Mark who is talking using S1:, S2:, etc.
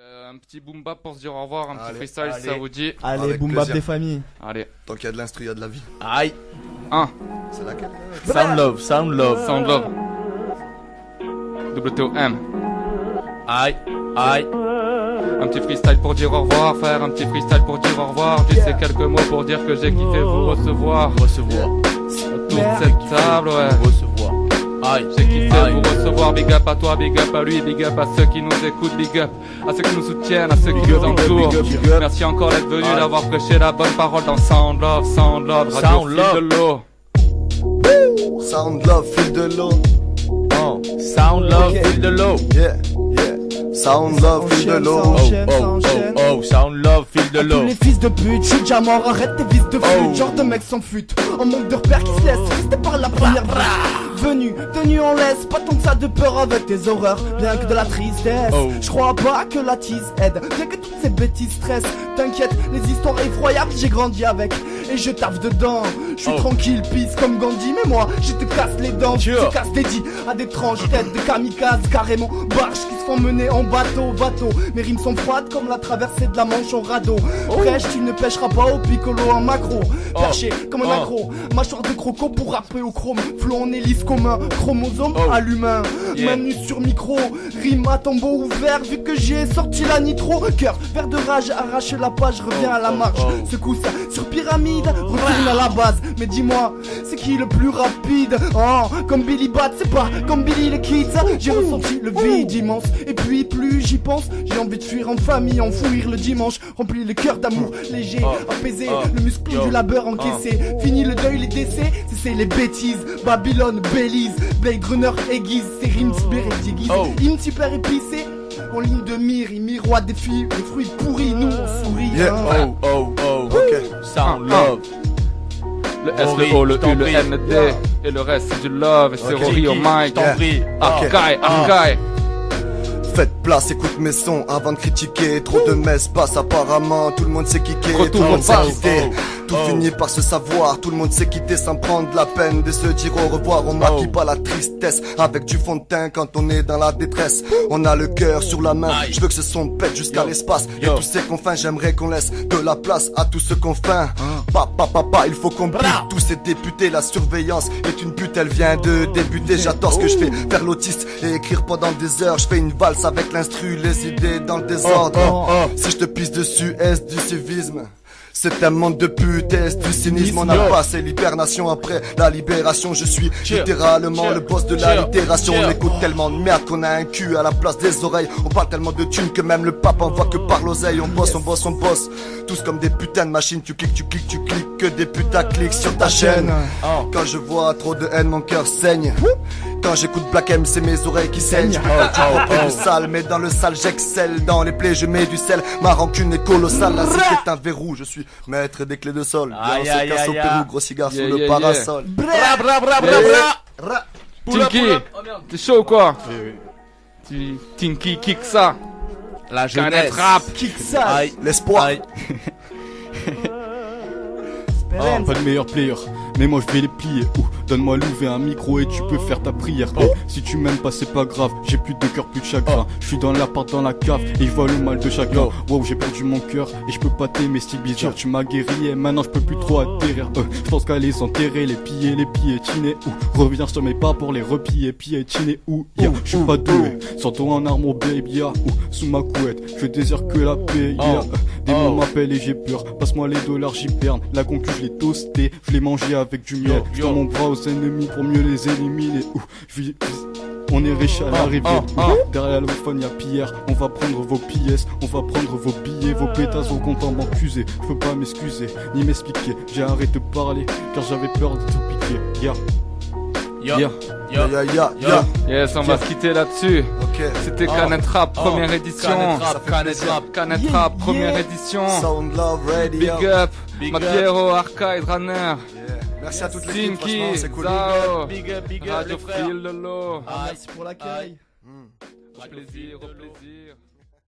S1: Un petit boom bap pour se dire au revoir, un petit
S2: Allez,
S1: freestyle si ça vous dit.
S3: Allez,
S2: Avec
S3: boom bap
S2: plaisir.
S3: des familles.
S1: Allez.
S2: Tant qu'il y a de l'instru, il y a de la vie.
S3: Aïe.
S1: 1.
S2: C'est laquelle?
S3: Sound love, sound love.
S1: Sound love. WTOM.
S3: Aïe, aïe.
S1: Un petit freestyle pour dire au revoir, faire un petit freestyle pour dire au revoir. Juste ces quelques mots pour dire que j'ai kiffé vous recevoir.
S3: Recevoir.
S1: Toute cette table, ouais.
S3: Recevoir. Aïe.
S1: J'ai kiffé
S3: Aïe.
S1: vous recevoir, big up à toi, big up à lui, big up à ceux qui nous écoutent, big up à ceux qui nous soutiennent, à ceux qui nous entourent. Merci encore d'être venu, d'avoir prêché la bonne parole dans Sound Love, Sound Love, Radio
S3: Sound
S1: Fil
S3: Love.
S1: de l'eau.
S2: Sound love, fil de l'eau.
S3: Oh. Sound love,
S2: Ok.
S3: fil de l'eau.
S2: Yeah, yeah. Sound love, fil de l'eau.
S3: Oh,
S4: enchaîne, ça
S3: oh,
S4: enchaîne.
S3: oh, oh, sound love, fil de
S4: À
S3: l'eau.
S4: tous les fils de pute, je suis déjà mort, arrête tes fils de pute.
S3: Oh.
S4: Genre de mec sans fut, en manque de repères qui se laisse rester par la première Venu, tenu en laisse, pas tant que ça de peur avec tes horreurs, bien que de la tristesse.
S3: Oh.
S4: Je crois pas que la tease aide, bien que toutes ces bêtises stressent. T'inquiète, les histoires effroyables j'ai grandi avec, et je taffe dedans. Je suis
S3: Oh.
S4: tranquille, pisse comme Gandhi, mais moi je te casse les dents. Je
S3: Sure.
S4: te casse des dits à des tranches têtes de kamikazes, carrément barges qui se font mener en bateau. Mes rimes sont froides comme la traversée de la Manche en radeau. Prêche, tu ne pêcheras pas au piccolo en macro. Perché comme un accro, mâchoire de croco pour rapper au chrome. Flow en hélice comme un chromosome à l'humain.
S3: Yeah.
S4: Main nue sur micro, rime à tombeau ouvert vu que j'ai sorti la nitro. Cœur, vert de rage, arrache la page, reviens à la marche. Secoue ça sur pyramide, retourne à la base. Mais dis-moi, c'est qui le plus rapide? Oh, comme Billy Bat, c'est pas comme Billy the Kids. J'ai ressenti le vide immense. Et puis plus j'y pense, j'ai envie de fuir en famille, enfouir le dimanche. Remplir le cœur d'amour léger, apaisé, le muscle du labeur encaissé. Fini le deuil, les décès, c'est les bêtises. Babylone, Belize, Blade Runner aiguise, ses rimes spiritisent. Hymne super épicé, en ligne de mire, il miroite des filles, les fruits pourris, nous on sourit.
S2: Yeah.
S4: hein.
S3: Oh, oh, oh.
S2: Ok.
S3: Sound love.
S1: Le S, le O, le U, le N, le D. Et le reste c'est du love, et c'est
S2: Ok.
S1: Rory au mic.
S3: T'en prie.
S1: Arkai, Arkai.
S2: Faites place, écoute mes sons avant de critiquer. Trop de messes passent apparemment, tout le monde sait kicker,
S1: Retour
S2: tout le monde
S1: au
S2: sait
S1: bas.
S2: quitter. Tout finit par se savoir, tout le monde sait quitter sans prendre la peine de se dire au revoir. On maquille pas la tristesse avec du fond de teint quand on est dans la détresse. On a le cœur sur la main, je veux que ce son pète jusqu'à l'espace. Et tous ces confins, j'aimerais qu'on laisse de la place à tous ceux qu'on faim. Papa, il faut qu'on bute tous ces députés. La surveillance est une pute, elle vient de débuter. J'adore ce que je fais, faire l'autiste et écrire pendant des heures. Je fais une valse avec l'instru, les idées dans le désordre. Si je te pisse dessus, est-ce du civisme? C'est un monde de pute, est-ce du cynisme? On a passé l'hibernation après la libération. Je suis littéralement le boss de la littération. On écoute tellement de merde qu'on a un cul à la place des oreilles. On parle tellement de thunes que même le pape en voit que par l'oseille. On bosse, tous comme des putains de machines. Tu cliques, que des putaclics sur ta chaîne. Quand je vois trop de haine, mon cœur saigne. Quand j'écoute Black M, c'est mes oreilles qui saignent. Tu propre du sale, mais dans le sale j'excelle. Dans les plaies je mets du sel. Ma rancune est colossale. La zip est un verrou. Je suis maître des clés de sol. Viens, on se casse au Pérou, gros cigare sous le parasol.
S3: Bra, bra, bra, bra, bra.
S1: Tinky, t'es chaud ou quoi? Tinky, kick ça.
S3: La
S1: Canet
S3: jeunesse.
S1: rap.
S4: Kick ça.
S3: Aïe.
S2: L'espoir.
S3: Aïe.
S4: Speranza.
S5: Pas de meilleur player, mais moi je vais les plier. Donne-moi l'ouvre et un micro et tu peux faire ta prière. Si tu m'aimes pas c'est pas grave, j'ai plus de cœur, plus de chagrin. Je suis dans l'appart, dans la cave et je vois le mal de chacun. Wow, j'ai perdu mon cœur et je peux pas t'aimer, style bizarre. Tu m'as guéri et maintenant je peux plus trop atterrir. Je pense qu'à les enterrer, les piétiner. Reviens sur mes pas pour les repiller, piétiner. Je suis pas doué, sors-toi en arme baby. Sous ma couette, je désire que la paix. Des mots m'appellent et j'ai peur. Passe-moi les dollars, j'y perds. La concu, je l'ai toasté, je l'ai mangé avec du miel. Je tends mon bras aux ennemis pour mieux les éliminer. On est riche à la rivière. Derrière le phone y'a Pierre. On va prendre vos pièces, on va prendre vos billets, vos pétasses, vos comptes en m'accuser. Je peux pas m'excuser, ni m'expliquer. J'ai arrêté de parler, car j'avais peur de tout piquer.
S1: Yes, on va se quitter là-dessus. C'était Canet Rap, première édition. Canet Rap, première édition.
S2: Sound Love Radio.
S1: Big up, Mapiero, Arcade, Runner.
S2: Merci à toute l'équipe,
S1: Tinky,
S2: franchement c'est cool.
S1: Zao,
S3: Big up,
S1: Radio
S3: les frères.
S1: Fil de l'eau.
S4: Merci pour l'accueil.
S1: Au plaisir, au plaisir.